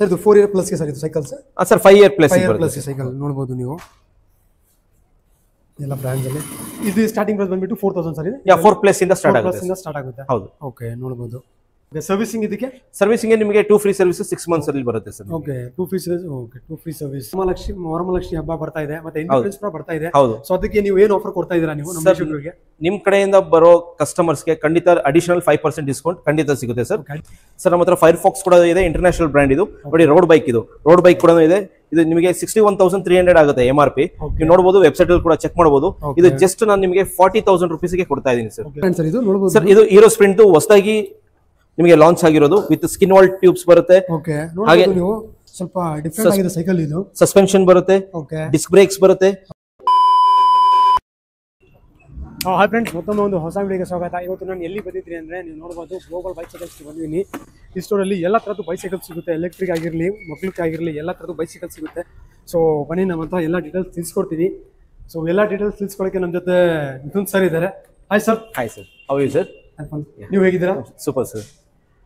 Sir ಇದು 4 year plus ಗೆ sir ಇದು cycle sir sir 5 year plus cycle ನೋಡಬಹುದು ನೀವು ಎಲ್ಲ ಬ್ರಾಂಡ್ಸ್ ಅಲ್ಲಿ ಇದು ಸ್ಟಾರ್ಟಿಂಗ್ ಪ್ರೈಸ್ ಬಂದ್ಬಿಟ್ಟು 4000 ಸರ್ ಇದು 4 ಪ್ಲಸ್ ಇಂದ ಸ್ಟಾರ್ಟ್ ಆಗುತ್ತೆ ಹೌದು ಓಕೆ ನೋಡಬಹುದು ಸರ್ವಿಸಿಂಗ್ ಇದಕ್ಕೆ ಸರ್ವಿಸಿಂಗ್ ನಿಮಗೆ 2 ಫ್ರೀ ಸರ್ವಿಸ್ 6 ಮಂತ್ಸ್ ಅಲ್ಲಿ ಬರುತ್ತೆ sir okay 2 free service okay 2 free service Varamahalakshmi ಹಬ್ಬ ಬರ್ತಾ ಇದೆ ಮತ್ತೆ ಇಂಡಿಪೆಂಡೆನ್ಸ್ ಕೂಡ ಬರ್ತಾ ಇದೆ ಸೋ ಅದಕ್ಕೆ ನೀವು ಏನು ಆಫರ್ ಕೊಡ್ತಾ ಇದ್ದೀರಾ ನೀವು ನಮ್ಮ ವೀಕ್ಷಕರಿಗೆ ನಿಮ್ಮ ಕಡೆಯಿಂದ ಬರೋ ಕಸ್ಟಮರ್ಸ್ ಗೆ ಖಂಡಿತ ಅಡಿಷನಲ್ 5% ಡಿಸ್ಕೌಂಟ್ ಖಂಡಿತ ಸಿಗುತ್ತೆ ಸರ್ ಸರ್ ನಮ್ಮ ಹತ್ರ ಫೈರ್ಫಾಕ್ಸ್ ಕೂಡ ಇದೆ ಇಂಟರ್ನ್ಯಾಷನಲ್ ಬ್ರಾಂಡ್ ಇದು ನೋಡಿ ರೋಡ್ ಬೈಕ್ ಕೂಡ ಇದೆ ಇದು ನಿಮಗೆ 61300 ಆಗುತ್ತೆ MRP ನೀವು ನೋಡಬಹುದು ವೆಬ್ಸೈಟ್ ಅಲ್ಲಿ ಕೂಡ ಚೆಕ್ ಮಾಡಬಹುದು ಇದು ಜಸ್ಟ್ ನಾನು ನಿಮಗೆ 40000 ರೂಪೀಸ್ ಗೆ ಕೊಡ್ತಾ ಇದ್ದೀನಿ ಸರ್ ಇದು ನೋಡಬಹುದು ಸರ್ ಇದು ಹೀರೋ ಸ್ಪ್ರಿಂಟ್ ಹೊಸದಾಗಿ ನಿಮಗೆ ಲಾಂಚ್ ಆಗಿರೋದು ವಿತ್ ಸ್ಕಿನ್ ವಾಲ್ ಟ್ಯೂಬ್ಸ್ ಬರುತ್ತೆ ಓಕೆ ನೋಡಬಹುದು ನೀವು ಸ್ವಲ್ಪ ಡಿಫರೆಂಟ್ ಆಗಿದೆ ಸೈಕಲ್ ಇದು ಸಸ್ಪೆನ್ಷನ್ ಬರುತ್ತೆ ಓಕೆ ಡಿಸ್ಕ್ ಬ್ರೇಕ್ಸ್ ಬರುತ್ತೆ ಹಾಯ್ ಫ್ರೆಂಡ್ಸ್ ಮತ್ತೊಮ್ಮೆ ಒಂದು ಹೊಸ ವಿಡಿಯೋಗೆ ಸ್ವಾಗತ ಇವತ್ತು ನಾನು ಎಲ್ಲಿ ಬಂದಿದ್ದೀನಿ ಅಂದ್ರೆ ನೀವು ನೋಡಬಹುದು ಗ್ಲೋಬಲ್ ಬೈಸೈಕಲ್ಸ್ ಬಂದಿದ್ದೀನಿ ಈ ಸ್ಟೋರಲ್ಲಿ ಎಲ್ಲ ತರದ್ದು ಬೈಸೈಕಲ್ ಸಿಗುತ್ತೆ ಎಲೆಕ್ಟ್ರಿಕ್ ಆಗಿರಲಿ ಮಕ್ಕಳಿಗೆ ಆಗಿರಲಿ ಎಲ್ಲ ತರದ್ದು ಬೈಸೈಕಲ್ ಸಿಗುತ್ತೆ ಸೊ ಬನ್ನಿ ನಮ್ಮ ಹತ್ರ ಎಲ್ಲ ಡೀಟೇಲ್ಸ್ ತಿಳಿಸ್ಕೊಡ್ತೀನಿ ಸೊ ಎಲ್ಲ ಡೀಟೇಲ್ಸ್ ತಿಳಿಸ್ಕೊಳ್ಳೋಕೆ ನಮ್ಮ ಜೊತೆ ಮಿಥುನ್ ಸರ್ ಇದ್ದಾರೆ hi sir how you sir ನೀವು ಹೇಗಿದ್ದೀರಾ ಸೂಪರ್ ಸರ್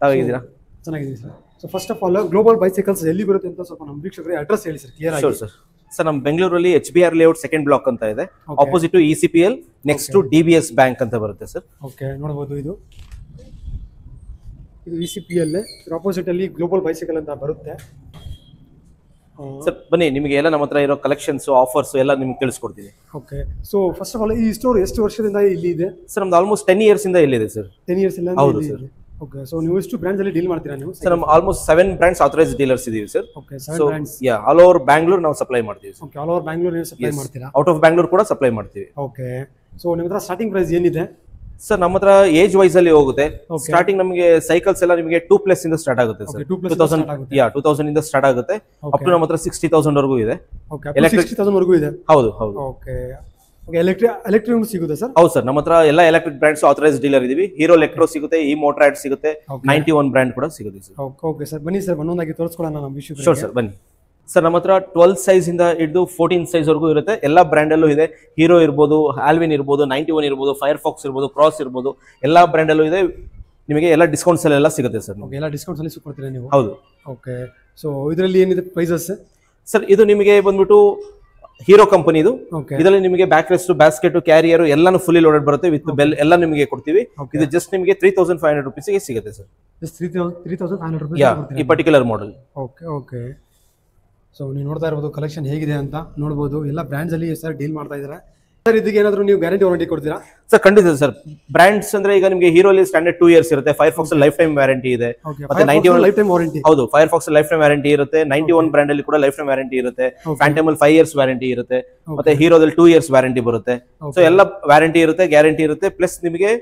ತಾವು ಹೇಗಿದ್ದೀರಾ ಚೆನ್ನಾಗಿದ್ದೀನಿ sir so first of all global bicycles ಎಲ್ಲಿ ಬರುತ್ತೆ ಅಂತ ಸ್ವಲ್ಪ ನಮ್ಮ ವೀಕ್ಷಕರಿಗೆ ಅಡ್ರೆಸ್ ಹೇಳಿ ಸರ್ ಕ್ಲಿಯರ್ ಆಗಿ ಸರ್ ನಮ್ಮ ಬೆಂಗಳೂರಲ್ಲಿ HBR ಲೇಔಟ್ ಸೆಕೆಂಡ್ ಬ್ಲಾಕ್ ಅಂತ ಇದೆ opposite to ECPL next to DBS bank ಅಂತ ಬರುತ್ತೆ ಸರ್ ಓಕೆ ನೋಡಬಹುದು ಇದು ECPL ಆಪೋಸಿಟ್ ಅಲ್ಲಿ ಗ್ಲೋಬಲ್ ಬೈಸೈಕಲ್ ಅಂತ ಬರುತ್ತೆ ಸರ್ ಬನ್ನಿ ನಿಮಗೆ ಎಲ್ಲ ನಮ್ಮ ಹತ್ರ ಇರೋ ಕಲೆಕ್ಷನ್ಸ್ ಆಫರ್ಸ್ ಎಲ್ಲ ನಿಮ್ಗೆ ತಿಳಿಸ್ಕೊಡ್ತೀವಿ okay so first of all ಈ ಸ್ಟೋರ್ ಎಷ್ಟು ವರ್ಷದಿಂದ ಇಲ್ಲಿ ಇದೆ ಸರ್ ನಮ್ದು ಆಲ್ಮೋಸ್ಟ್ 10 ಇಯರ್ಸ್ ಇಂದ ಇಲ್ಲಿದೆ ಸರ್ 10 ಇಯರ್ಸ್ ಇಲ್ಲ ಹೌದು ಸರ್ ಓಕೆ ಸೊ ನೀವು ಎಷ್ಟು ಬ್ರಾಂಡ್ಸ್ ಅಲ್ಲಿ ಡೀಲ್ ಮಾಡ್ತೀರಾ ನೀವು ಸರ್ ನಮ್ಮ ಆಲ್ಮೋಸ್ಟ್ 7 ಬ್ರಾಂಡ್ಸ್ ಆಥರೈಸ್ಡ್ ಡೀಲರ್ಸ್ ಇದೀವಿ sir okay 7 brands all over Bangalore ನಾವು ಸಪ್ಲೈ ಮಾಡ್ತೀವಿ ಓಕೆ ಆಲ್ ಓವರ್ ಬ್ಯಾಂಗ್ಳೂರ್ ನೀವು ಸಪ್ಲೈ ಮಾಡ್ತೀರಾ ಔಟ್ ಆಫ್ ಬ್ಯಾಂಗ್ಳೂರ್ ಕೂಡ ಸಪ್ಲೈ ಮಾಡ್ತೀವಿ ಓಕೆ ಸೊ ನಿಮ್ಮ ಹತ್ರ ಸ್ಟಾರ್ಟಿಂಗ್ ಪ್ರೈಸ್ ಏನಿದೆ ಸರ್ ನಮ್ಮ ಹತ್ರ ಏಜ್ ವೈಸ್ ಅಲ್ಲಿ ಹೋಗುತ್ತೆ ಸ್ಟಾರ್ಟಿಂಗ್ ನಮಗೆ ಸೈಕಲ್ಸ್ ಎಲ್ಲ ನಿಮಗೆ 2 ಪ್ಲಸ್ ಇಂದ ಸ್ಟಾರ್ಟ್ ಆಗುತ್ತೆ ಸರ್ 2000 ಇಂದ ಸ್ಟಾರ್ಟ್ ಆಗುತ್ತೆ ಅಪ್ ಟು ನಮ್ಮ ಹತ್ರ 60000 ವರೆಗೂ ಇದೆ ಓಕೆ 60000 ವರೆಗೂ ಇದೆ ಹೌದು ಓಕೆ ಓಕೆ ಎಲೆಕ್ಟ್ರಿಕ್ ಸಿಗುತ್ತೆ ಸರ್ ಹೌದು ಸರ್ ನಮ್ಮ ಹತ್ರ ಎಲ್ಲ ಎಲೆಕ್ಟ್ರಿಕ್ ಬ್ರಾಂಡ್ಸ್ ಆಥರೈಸ್ಡ್ ಡೀಲರ್ ಇದೀವಿ ಹೀರೋ ಎಲೆಕ್ಟ್ರೋ ಸಿಗುತ್ತೆ ಈ ಮೋಟ್ರಾಯ್ಡ್ ಸಿಗುತ್ತೆ 91 ಬ್ರಾಂಡ್ ಕೂಡ ಸಿಗುತ್ತೆ ಸರ್ ಓಕೆ ಸರ್ ಬನ್ನಿ ಸರ್ ಒಂದೊಂದಾಗಿ ತೋರಿಸ್ಕೊಳ್ಳೋಣ ನಮ್ಮ ವಿಷಯ ಶೋರ್ ಸರ್ ಬನ್ನಿ ಸರ್ ನಮ್ಮ ಹತ್ರ 12 ಸೈಜ್ ಇಂದ ಹಿಡಿದು 14 ಸೈಜ್ ವರೆಗೂ ಇರುತ್ತೆ ಎಲ್ಲ ಬ್ರ್ಯಾಂಡ್ ಅಲ್ಲೂ ಇದೆ ಹೀರೋ ಇರ್ಬೋದು ಆಲ್ವಿನ್ ಇರ್ಬೋದು 91 ಇರ್ಬೋದು ಫೈರ್ಫಾಕ್ಸ್ ಇರ್ಬೋದು ಕ್ರಾಸ್ ಇರ್ಬೋದು ಎಲ್ಲ ಬ್ರ್ಯಾಂಡ್ ಅಲ್ಲೂ ಇದೆ ನಿಮಗೆ ಎಲ್ಲ ಡಿಸ್ಕೌಂಟ್ಸ್ ಎಲ್ಲ ಸಿಗುತ್ತೆ ಸರ್ ಎಲ್ಲ ಡಿಸ್ಕೌಂಟ್ಸ್ ಅಲ್ಲಿ ಸಿಗ್ಕೊಡ್ತೀರಾ ನೀವು ಹೌದು ಓಕೆ ಸೊ ಇದರಲ್ಲಿ ಏನಿದೆ ಪ್ರೈಸಸ್ ಸರ್ ಇದು ನಿಮಗೆ ಬಂದ್ಬಿಟ್ಟು ಹೀರೋ ಕಂಪನಿದು ಇದರಲ್ಲಿ ನಿಮಗೆ ಬ್ಯಾಕ್ ರೆಸ್ಟ್ ಬ್ಯಾಸ್ಕೆಟ್ ಕ್ಯಾರಿಯರ್ ಎಲ್ಲಾನು ಫುಲ್ಲಿ ಲೋಡೆಡ್ ಬರುತ್ತೆ ವಿತ್ ಬೆಲ್ ಎಲ್ಲ ನಿಮಗೆ ಕೊಡ್ತೀವಿ ಇದು ಜಸ್ಟ್ ನಿಮಗೆ 3500 ರೂಪೀಸ್ ಗೆ ಸಿಗುತ್ತೆ ಸರ್ ಜಸ್ಟ್ 3500 ರೂಪೀಸ್ ಈ ಪರ್ಟಿಕ್ಯುಲರ್ ಮಾಡೆಲ್ ಓಕೆ ಸೊ ನೀವು ನೋಡ್ತಾ ಇರಬಹುದು ಕಲೆಕ್ಷನ್ ಹೇಗಿದೆ ಅಂತ ನೋಡಬಹುದು ಎಲ್ಲ ಬ್ರಾಂಡ್ಸ್ ಅಲ್ಲಿ ಸರ್ ಡೀಲ್ ಮಾಡ್ತಾ ಇದ್ದಾರೆ ಸರ್ ಇದಕ್ಕೆ ಏನಾದರೂ ನೀವು ಗ್ಯಾರಂಟಿ ವಾರಂಟಿ ಕೊಡ್ತೀರಾ ಸರ್ ಖಂಡಿತ ಸರ್ ಬ್ರಾಂಡ್ಸ್ ಅಂದ್ರೆ ಈಗ ನಿಮಗೆ ಹೀರೋ ಅಲ್ಲಿ ಸ್ಟ್ಯಾಂಡರ್ಡ್ 2 ಇಯರ್ಸ್ ಇರುತ್ತೆ ಫೈರ್ಫಾಕ್ಸ್ ಲೈಫ್ ಟೈಮ್ ವ್ಯಾರಂಟಿ ಇದೆ ಮತ್ತೆ 91 ಲೈಫ್ ಟೈಮ್ ವಾರಂಟಿ ಹೌದು ಫೈರ್ಫಾಕ್ಸ್ ಲೈಫ್ ಟೈಮ್ ವ್ಯಾರಂಟಿ ಇರುತ್ತೆ 91 ಬ್ರಾಂಡ್ ಅಲ್ಲಿ ಕೂಡ ಲೈಫ್ ಟೈಮ್ ವ್ಯಾರಂಟಿ ಇರುತ್ತೆ ಫ್ಯಾಂಟಮ್ ಅಲ್ಲಿ 5 ಇಯರ್ಸ್ ವ್ಯಾರಂಟಿ ಇರುತ್ತೆ ಮತ್ತೆ ಹೀರೋದಲ್ಲಿ 2 ಇಯರ್ಸ್ ವ್ಯಾರಂಟಿ ಬರುತ್ತೆ ಸೊ ಎಲ್ಲ ವ್ಯಾರಂಟಿ ಇರುತ್ತೆ ಗ್ಯಾರಂಟಿ ಇರುತ್ತೆ ಪ್ಲಸ್ ನಿಮಗೆ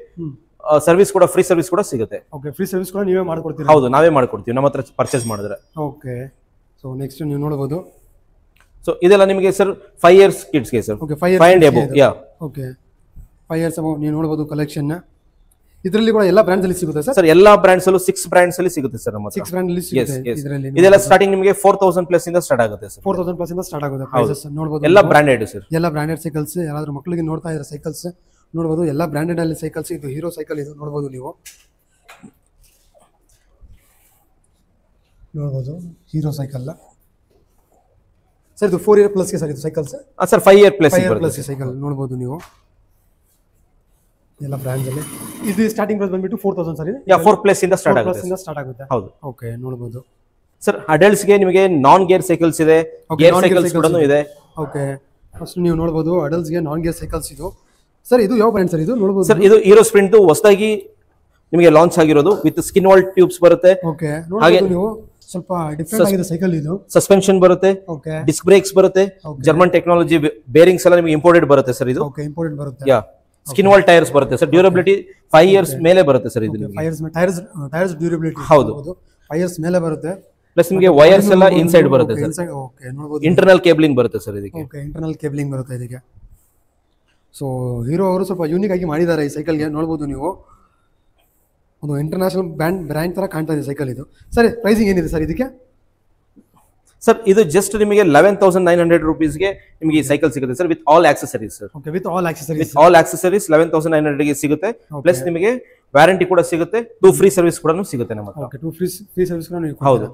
ಸರ್ವಿಸ್ ಕೂಡ ಫ್ರೀ ಸರ್ವಿಸ್ ಕೂಡ ಸಿಗುತ್ತೆ ಓಕೆ ಫ್ರೀ ಸರ್ವಿಸ್ ಕೂಡ ನೀವೇ ಮಾಡ್ಕೊಡ್ತೀರಾ ಹೌದು ನಾವೇ ಮಾಡ್ಕೊಡ್ತೀವಿ ನಮ್ಮ ಹತ್ರ ಪರ್ಚೇಸ್ ಮಾಡಿದ್ರೆ ಓಕೆ ಸೊ ನೆಕ್ಸ್ಟ್ ನೀವು ನೋಡಬಹುದು ಸೊ ಇದೆಲ್ಲ ನಿಮಗೆ ಸರ್ 5 ಇಯರ್ಸ್ ಕಿಡ್ಸ್ ಗೆ sir okay 5 and above okay 5 years above ನೀವು ನೋಡಬಹುದು ಕಲೆಕ್ಷನ್ ಇದರಲ್ಲಿ ಕೂಡ ಎಲ್ಲ ಬ್ರಾಂಡ್ಸ್ ಅಲ್ಲಿ ಸಿಗುತ್ತೆ ಸರ್ ಎಲ್ಲ ಬ್ರಾಂಡ್ಸ್ ಅಲ್ಲೂ 6 ಬ್ರಾಂಡ್ಸ್ ಅಲ್ಲಿ ಸಿಗುತ್ತೆ ಸರ್ ನಮ್ಮ 6 ಬ್ರಾಂಡ್ ಅಲ್ಲಿ ಸಿಗುತ್ತೆ ಇದರಲ್ಲಿ ಇದೆಲ್ಲ ಸ್ಟಾರ್ಟಿಂಗ್ ನಿಮಗೆ 4000 ಪ್ಲಸ್ ಇಂದ ಸ್ಟಾರ್ಟ್ ಆಗುತ್ತೆ ಸರ್ 4000 ಪ್ಲಸ್ ಇಂದ ಸ್ಟಾರ್ಟ್ ಆಗುತ್ತೆ ಪ್ರೈಸಸ್ ನೋಡಬಹುದು ಎಲ್ಲ ಬ್ರಾಂಡೆಡ್ ಸರ್ ಎಲ್ಲ ಬ್ರಾಂಡೆಡ್ ಸೈಕಲ್ಸ್ ಯಾರಾದರೂ ಮಕ್ಕಳಿಗೆ ನೋಡ್ತಾ ಇದ್ದಾರೆ ಸೈಕಲ್ಸ್ ನೋಡಬಹುದು ಎಲ್ಲ ಬ್ರಾಂಡೆಡ್ ಅಲ್ಲಿ ಸೈಕಲ್ಸ್ ಇದು ಹೀರೋ ಸೈಕಲ್ ಇದು ನೋಡಬಹುದು ನೀವು ನೋಡಬಹುದು ಹೀರೋ ಸೈಕಲ್ ಸರ್ ಇದು 4 ಇಯರ್ ಪ್ಲಸ್ ಗೆ ಸರ್ ಇದು cycle sir 5 year plus cycle ನೋಡಬಹುದು ನೀವು ಎಲ್ಲ ಬ್ರಾಂಡ್ಸ್ ಅಲ್ಲಿ ಇದು ಸ್ಟಾರ್ಟಿಂಗ್ ಪ್ರೈಸ್ ಬಂದ್ಬಿಟ್ಟು 4000 ಸರ್ ಇದು 4 ಪ್ಲಸ್ ಇಂದ ಸ್ಟಾರ್ಟ್ ಆಗುತ್ತೆ ಹೌದು ಓಕೆ ನೋಡಬಹುದು ಸರ್ ಅಡಲ್ಟ್ಸ್ ಗೆ ನಿಮಗೆ ನಾನ್ ಗೇರ್ ಸೈಕಲ್ಸ್ ಇದೆ ಗೇರ್ ಸೈಕಲ್ಸ್ ಕೂಡ ಇದೆ ಓಕೆ ಫಸ್ಟ್ ನೀವು ನೋಡಬಹುದು ಅಡಲ್ಟ್ಸ್ ಗೆ ನಾನ್ ಗೇರ್ ಸೈಕಲ್ಸ್ ಇದು ಸರ್ ಇದು ಯಾವ ಬ್ರಾಂಡ್ ಸರ್ ಇದು ನೋಡಬಹುದು ಸರ್ ಇದು ಹೀರೋ ಸ್ಪ್ರಿಂಟ್ ಹೊಸದಾಗಿ ನಿಮಗೆ ಲಾಂಚ್ ಆಗಿರೋದು ವಿತ್ ಸ್ಕಿನ್ ವಾಲ್ ಟ್ಯೂಬ್ಸ್ ಬರುತ್ತೆ ಓಕೆ ನೋಡಬಹುದು ನೀವು ಸ್ವಲ್ಪ ಡಿಫರೆಂಟ್ ಆಗಿದೆ ಸೈಕಲ್ ಇದು ಸಸ್ಪೆನ್ಷನ್ ಬರುತ್ತೆ ಓಕೆ ಡಿಸ್ಕ್ ಬ್ರೇಕ್ಸ್ ಬರುತ್ತೆ ಜರ್ಮನ್ ಟೆಕ್ನಾಲಜಿ ಬೇರಿಂಗ್ಸ್ ಎಲ್ಲ ನಿಮಗೆ ಇಂಪೋರ್ಟೆಡ್ ಬರುತ್ತೆ ಸರ್ ಇದು ಓಕೆ ಇಂಪೋರ್ಟೆಡ್ ಬರುತ್ತೆ ಸ್ಕಿನ್ ವಾಲ್ ಟೈರ್ಸ್ ಬರುತ್ತೆ ಸರ್ ಡ್ಯೂರಬಿಲಿಟಿ 5 ಇಯರ್ಸ್ ಮೇಲೆ ಬರುತ್ತೆ ಸರ್ ಇದು 5 ಇಯರ್ಸ್ ಡ್ಯೂರಬಿಲಿಟಿ ಹೌದು 5 ಇಯರ್ಸ್ ಮೇಲೆ ಬರುತ್ತೆ ಪ್ಲಸ್ ನಿಮಗೆ ವೈರ್ಸ್ ಎಲ್ಲ ಇನ್ಸೈಡ್ ಬರುತ್ತೆ ಸರ್ ಓಕೆ ನೋಡಬಹುದು ಇಂಟರ್ನಲ್ ಕೇಬಲಿಂಗ್ ಬರುತ್ತೆ ಸರ್ ಇದಕ್ಕೆ ಓಕೆ ಇಂಟರ್ನಲ್ ಕೇಬಲಿಂಗ್ ಬರುತ್ತೆ ಇದಕ್ಕೆ ಸೊ ಹೀರೋ ಅವರು ಸ್ವಲ್ಪ ಯೂನಿಕ್ ಆಗಿ ಮಾಡಿದ್ದಾರೆ ಈ ಸೈಕಲ್ಗೆ ನೋಡಬಹುದು ನೀವು ಒಂದು ಇಂಟರ್ನ್ಯಾಷನಲ್ ಬ್ರ್ಯಾಂಡ್ ತರ ಕಾಣ್ತಾ ಇದೆ ಸೈಕಲ್ ಇದು ಸರ್ ಪ್ರೈಸಿಂಗ್ ಏನಿದೆ ಸರ್ ಇದಕ್ಕೆ ಸರ್ ಇದು ಜಸ್ಟ್ ನಿಮಗೆ 11900 ರೂಪೀಸ್ ಗೆ ನಿಮಗೆ ಈ ಸೈಕಲ್ ಸಿಗುತ್ತೆ sir with all accessories sir okay with all accessories 11900 ಗೆ ಸಿಗುತ್ತೆ ಪ್ಲಸ್ ನಿಮಗೆ ವ್ಯಾರಂಟಿ ಕೂಡ ಸಿಗುತ್ತೆ 2 ಫ್ರೀ ಸರ್ವಿಸ್ ಕೂಡ ಸಿಗುತ್ತೆ ನಮ್ಮ ಹತ್ರ ಓಕೆ 2 ಫ್ರೀ ಸರ್ವಿಸ್ ಕೂಡ ನೀವು ಹೌದು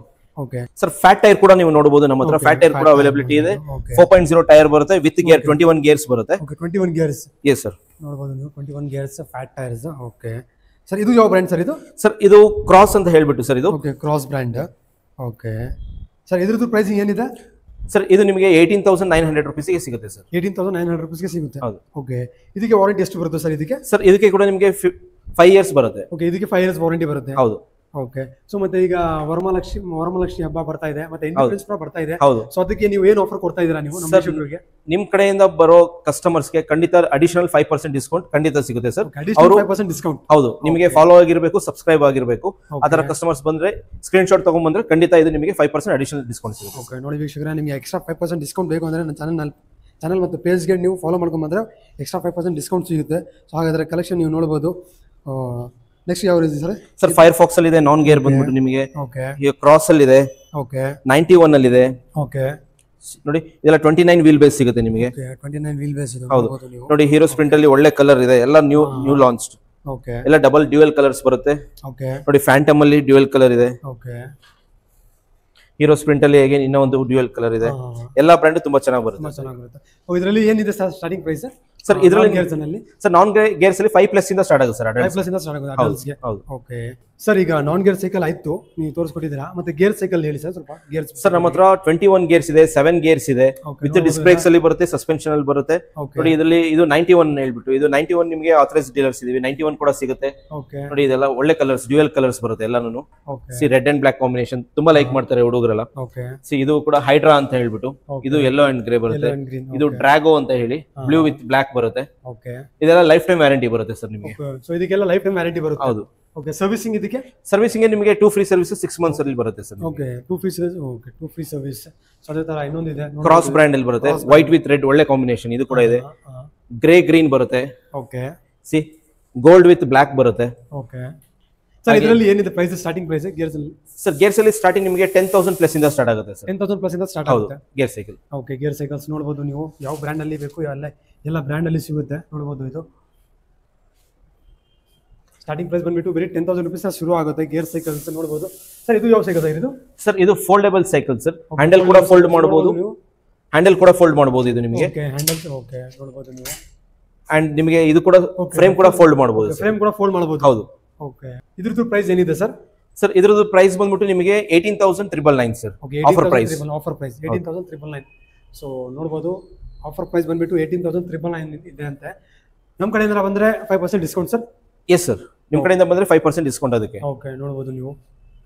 ಓಕೆ ಸರ್ ಫ್ಯಾಟ್ ಟೈರ್ ಕೂಡ ನೀವು ನೋಡಬಹುದು ನಮ್ಮ ಹತ್ರ ಫ್ಯಾಟ್ ಟೈರ್ ಕೂಡ ಅವೈಲಬಿಲಿಟಿ ಇದೆ 4.0 ಟೈರ್ ಬರುತ್ತೆ ವಿತ್ ಗೇರ್ 21 ಗೇರ್ಸ್ ಬರುತ್ತೆ ಓಕೆ 21 ಗೇರ್ಸ್ ಎಸ್ ಸರ್ ನೋಡಬಹುದು ನೀವು 21 gears fat tyres okay sir ಇದು ಯಾವ ಬ್ರ್ಯಾಂಡ್ ಸರ್ ಇದು ಸರ್ ಇದು ಕ್ರಾಸ್ ಅಂತ ಹೇಳ್ಬಿಟ್ಟು ಸರ್ ಇದು okay cross brand okay sir ಇದ್ರದ್ದು ಪ್ರೈಸಿಂಗ್ ಏನಿದೆ ಸರ್ ಇದು ನಿಮಗೆ 18,900 ರುಪೀಸ್ಗೆ ಸಿಗುತ್ತೆ ಸರ್ 18,900 ರುಪೀಸ್ಗೆ ಸಿಗುತ್ತೆ ಹೌದು ಓಕೆ ಇದಕ್ಕೆ ವಾರಂಟಿ ಎಷ್ಟು ಬರುತ್ತೆ ಸರ್ ಇದಕ್ಕೆ ಸರ್ ಇದಕ್ಕೆ ಕೂಡ ನಿಮಗೆ 5 ಇಯರ್ಸ್ ಬರುತ್ತೆ ಓಕೆ ಇದಕ್ಕೆ 5 ಇಯರ್ಸ್ ವಾರಂಟಿ ಬರುತ್ತೆ ಹೌದು ಓಕೆ ಸೊ ಮತ್ತೆ ಈಗ ವರಮಹಾಲಕ್ಷ್ಮಿ ಹಬ್ಬ ಬರ್ತಾ ಇದೆ ಮತ್ತೆ ಇಂಡಿಪೆಂಡೆನ್ಸ್ ಕೂಡ ಬರ್ತಾ ಇದೆ ಹೌದು ಸೊ ಅದಕ್ಕೆ ನೀವು ಏನು ಆಫರ್ ಕೊಡ್ತಾ ಇದ್ದೀರಾ ನೀವು ನಮ್ಮ ವೀಕ್ಷಕರಿಗೆ ನಿಮ್ ಕಡೆಯಿಂದ ಬರೋ ಕಸ್ಟಮರ್ಸ್ಗೆ ಖಂಡಿತ ಅಡಿಷನಲ್ 5% ಡಿಸ್ಕೌಂಟ್ ಖಂಡಿತ ಸಿಗುತ್ತೆ ಸರ್ ಅಡಿಷನಲ್ 5% ಡಿಸ್ಕೌಂಟ್ ಹೌದು ನಿಮಗೆ ಫಾಲೋ ಆಗಿರಬೇಕು ಸಬ್ಸ್ಕ್ರೈಬ್ ಆಗಿರಬೇಕು ಅದರ ಕಸ್ಟಮರ್ಸ್ ಬಂದ್ರೆ ಸ್ಕ್ರೀನ್ ಶಾಟ್ ತಗೊಂಡ್ಬಂದ್ರೆ ಖಂಡಿತ ಇದು ನಿಮಗೆ 5% ಅಡಿಷನಲ್ ಡಿಸ್ಕೌಂಟ್ ಸಿಗುತ್ತೆ ಓಕೆ ನೋಡಿ ವೀಕ್ಷಕರೇ ನಿಮಗೆ ಎಕ್ಸ್ಟ್ರಾ 5% ಡಿಸ್ಕೌಂಟ್ ಬೇಕು ಅಂದ್ರೆ ನನ್ನ ಚಾನಲ್ ಮತ್ತು ಪೇಜ್ಗೆ ನೀವು ಫಾಲೋ ಮಾಡ್ಕೊಂಡು ಬಂದ್ರೆ ಎಕ್ಸ್ಟ್ರಾ 5% ಡಿಸ್ಕೌಂಟ್ ಸಿಗುತ್ತೆ ಸೊ ಹಾಗಾದ್ರೆ ಕಲೆಕ್ಷನ್ ನೀವು ನೋಡಬಹುದು ನೆಕ್ಸ್ಟ್ ಯಾವ ಇದೆ ಸರ್ ಸರ್ ಫೈರ್ ಫಾಕ್ಸ್ ಅಲ್ಲಿ ಇದೆ ನಾನ್ ಗೇರ್ ಬಂದ್ಬಿಟ್ಟು ನಿಮಗೆ ಓಕೆ ಕ್ರಾಸ್ ಅಲ್ಲಿ ಇದೆ ಓಕೆ 91 ಅಲ್ಲಿ ಇದೆ ಓಕೆ ನೋಡಿ ಇದೆಲ್ಲ 29 ವೀಲ್ ಬೇಸ್ ಸಿಗುತ್ತೆ ನಿಮಗೆ 29 ವೀಲ್ ಬೇಸ್ ಇದೆ ಹೌದು ನೋಡಿ ಹೀರೋ ಸ್ಪ್ರಿಂಟ್ ಅಲ್ಲಿ ಒಳ್ಳೆ ಕಲರ್ ಇದೆ ಎಲ್ಲ ನ್ಯೂ ಲಾಂಚ್ಡ್ ಓಕೆ ಎಲ್ಲ ಡಬಲ್ ಡ್ಯುಯಲ್ ಕಲರ್ಸ್ ಬರುತ್ತೆ ಓಕೆ ನೋಡಿ ಫ್ಯಾಂಟಮ್ ಅಲ್ಲಿ ಡ್ಯುಯಲ್ ಕಲರ್ ಇದೆ ಓಕೆ ಹೀರೋ ಸ್ಪ್ರಿಂಟ್ ಅಲ್ಲಿ ಹೇಗೆ ಇನ್ನೂ ಒಂದು ಡ್ಯುಯಲ್ ಕಲರ್ ಇದೆ ಎಲ್ಲಾ ಬ್ರ್ಯಾಂಡ್ ತುಂಬಾ ಚೆನ್ನಾಗಿ ಬರುತ್ತೆ ಚೆನ್ನಾಗಿರುತ್ತೆ ಇದರಲ್ಲಿ ಏನಿದೆ ಸರ್ ಸ್ಟಾರ್ಟಿಂಗ್ ಪ್ರೈಸ್ ಸರ್ ಇದರಲ್ಲಿ ಗೇರ್ಸ್ ಅಲ್ಲಿ ಸರ್ ನಾನ್ ಗೇರ್ಸ್ ಅಲ್ಲಿ 5+ ಇಂದ ಸ್ಟಾರ್ಟ್ ಆಗುತ್ತೆ ಸರ್ 5+ ಇಂದ ಸ್ಟಾರ್ಟ್ ಆಗುತ್ತೆ adults ಗೆ ಹೌದು ಓಕೆ ಸರ್ ಈಗ ನಾನ್ ಗೇರ್ ಸೈಕಲ್ ಆಯ್ತು ನೀವು ತೋರಿಸ್ಕೊಟ್ಟಿದ್ದೀರಾ ಮತ್ತೆ ಗೇರ್ ಸೈಕಲ್ ಹೇಳಿ ಸರ್ ಸ್ವಲ್ಪ ಗೇರ್ಸ್ ಸರ್ ನಮ್ಮ ಹತ್ರ 21 ಗೇರ್ಸ್ ಇದೆ 7 ಗೇರ್ಸ್ ಇದೆ ವಿತ್ ಡಿಸ್ಕ್ ಬ್ರೇಕ್ಸ್ ಅಲ್ಲಿ ಬರುತ್ತೆ ಸಸ್ಪೆನ್ಷನ್ ಅಲ್ಲಿ ಬರುತ್ತೆ ನೋಡಿ ಇದರಲ್ಲಿ ಇದು 91 ಹೇಳ್ಬಿಟ್ಟು ಇದು 91 ನಿಮಗೆ ಆಥರೈಸ್ಡ್ ಡೀಲರ್ಸ್ ಇದೀವಿ 91 ಕೂಡ ಸಿಗುತ್ತೆ ಓಕೆ ನೋಡಿ ಇದೆಲ್ಲ ಒಳ್ಳೆ ಕಲರ್ಸ್ ಡ್ಯುಯಲ್ ಕಲರ್ಸ್ ಬರುತ್ತೆ ಎಲ್ಲಾನು okay C red and black combination ತುಂಬಾ ಲೈಕ್ ಮಾಡ್ತಾರೆ ಹುಡುಗರೆಲ್ಲ ಓಕೆ ಸಿ ಇದು ಕೂಡ ಹೈಡ್ರಾ ಅಂತ ಹೇಳ್ಬಿಟ್ಟು ಇದು ಯೆಲ್ಲೋ ಅಂಡ್ ಗ್ರೇ ಬರುತ್ತೆ ಇದು ಡ್ರಾಗೋ ಅಂತ ಹೇಳಿ ಬ್ಲೂ ವಿತ್ ಬ್ಲಾಕ್ ಬರುತ್ತೆ ಓಕೆ ಇದೆಲ್ಲ ಲೈಫ್ ಟೈಮ್ ವ್ಯಾರಂಟಿ ಬರುತ್ತೆ ಸರ್ ನಿಮಗೆ ಸೊ ಇದಕ್ಕೆಲ್ಲ ಲೈಫ್ ಟೈಮ್ ವ್ಯಾರಂಟಿ ಬರುತ್ತೆ ಹೌದು ಓಕೆ ಸರ್ವಿಸಿಂಗ್ ಇದಕ್ಕೆ ಸರ್ವಿಸಿಂಗ್ ನಿಮಗೆ 2 ಫ್ರೀ ಸರ್ವಿಸ್ 6 ಮಂತ್ಸ್ ಅಲ್ಲಿ ಬರುತ್ತೆ sir okay 2 free service okay 2 free service so ಅದೇ ತರ ಇನ್ನೊಂದು ಇದೆ ಕ್ರಾಸ್ ಬ್ರ್ಯಾಂಡ್ ಅಲ್ಲಿ ಬರುತ್ತೆ ವೈಟ್ ವಿತ್ ರೆಡ್ ಒಳ್ಳೆ ಕಾಂಬಿನೇಷನ್ ಇದು ಕೂಡ ಇದೆ ಗ್ರೇ ಗ್ರೀನ್ ಬರುತ್ತೆ okay see gold with black ಬರುತ್ತೆ ಓಕೆ ಸರ್ ಇದರಲ್ಲಿ ಏನಿದೆ ಪ್ರೈಸ್ ಸ್ಟಾರ್ಟಿಂಗ್ ಪ್ರೈಸ್ ಗೇರ್ಸ್ ಅಲ್ಲಿ ಸರ್ ಗೇರ್ಸ್ ಅಲ್ಲಿ ಸ್ಟಾರ್ಟಿಂಗ್ ನಿಮಗೆ 10,000+ ಇಂದ ಸ್ಟಾರ್ಟ್ ಆಗುತ್ತೆ ಸರ್ 10,000+ ಇಂದ ಸ್ಟಾರ್ಟ್ ಆಗುತ್ತೆ gear cycle okay gear cycles ನೋಡಬಹುದು ನೀವು ಯಾವ ಬ್ರ್ಯಾಂಡ್ ಅಲ್ಲಿ ಬೇಕು ಎಲ್ಲ ಬ್ರ್ಯಾಂಡ್ ಅಲ್ಲಿ ಸಿಗುತ್ತೆ ನೋಡಬಹುದು ಇದು ಸ್ಟಾರ್ಟಿಂಗ್ ಪ್ರೈಸ್ ಬಂದ್ಬಿಟ್ಟು ಬರೀ 10,000 ರೂಪೀಸ್ ಶುರು ಆಗುತ್ತೆ ಗೇರ್ ಸೈಕಲ್ಸ್ ನೋಡಬಹುದು ಸರ್ ಇದು ಯಾವ ಸೈಕಲ್ ಇದು ಸರ್ ಇದು ಫೋಲ್ಡಬಲ್ ಸೈಕಲ್ ಸರ್ ಹ್ಯಾಂಡಲ್ ಕೂಡ ಫೋಲ್ಡ್ ಮಾಡಬಹುದು ಹ್ಯಾಂಡಲ್ ಕೂಡ ಫೋಲ್ಡ್ ಮಾಡಬಹುದು ಇದು ನಿಮಗೆ ಓಕೆ ಹ್ಯಾಂಡಲ್ ಓಕೆ ನೋಡಬಹುದು ನೀವು ಅಂಡ್ ನಿಮಗೆ ಇದು ಕೂಡ ಫ್ರೇಮ್ ಕೂಡ ಫೋಲ್ಡ್ ಮಾಡಬಹುದು ಫ್ರೇಮ್ ಕೂಡ ಫೋಲ್ಡ್ ಮಾಡಬಹುದು ಹೌದು ಓಕೆ ಇದ್ರದ್ದು ಪ್ರೈಸ್ ಏನಿದೆ ಸರ್ ಸರ್ ಇದ್ರದ್ದು ಪ್ರೈಸ್ ಬಂದ್ಬಿಟ್ಟು ನಿಮಗೆ 18,999 ಸರ್ ಆಫರ್ ಪ್ರೈಸ್ 18,999 ಸೊ ನೋಡಬಹುದು ಆಫರ್ ಪ್ರೈಸ್ ಬಂದ್ಬಿಟ್ಟು 18,999 ಇದೆ ಅಂತೆ ನಮ್ಮ ಕಡೆಯಿಂದ ಬಂದ್ರೆ 5% ಡಿಸ್ಕೌಂಟ್ ಸರ್ ಎಸ್ ಸರ್ ನಿಮ್ಮ ಕಡೆಯಿಂದ ಬಂದ್ರೆ 5% ಡಿಸ್ಕೌಂಟ್ ಅದಕ್ಕೆ ಓಕೆ ನೋಡಬಹುದು ನೀವು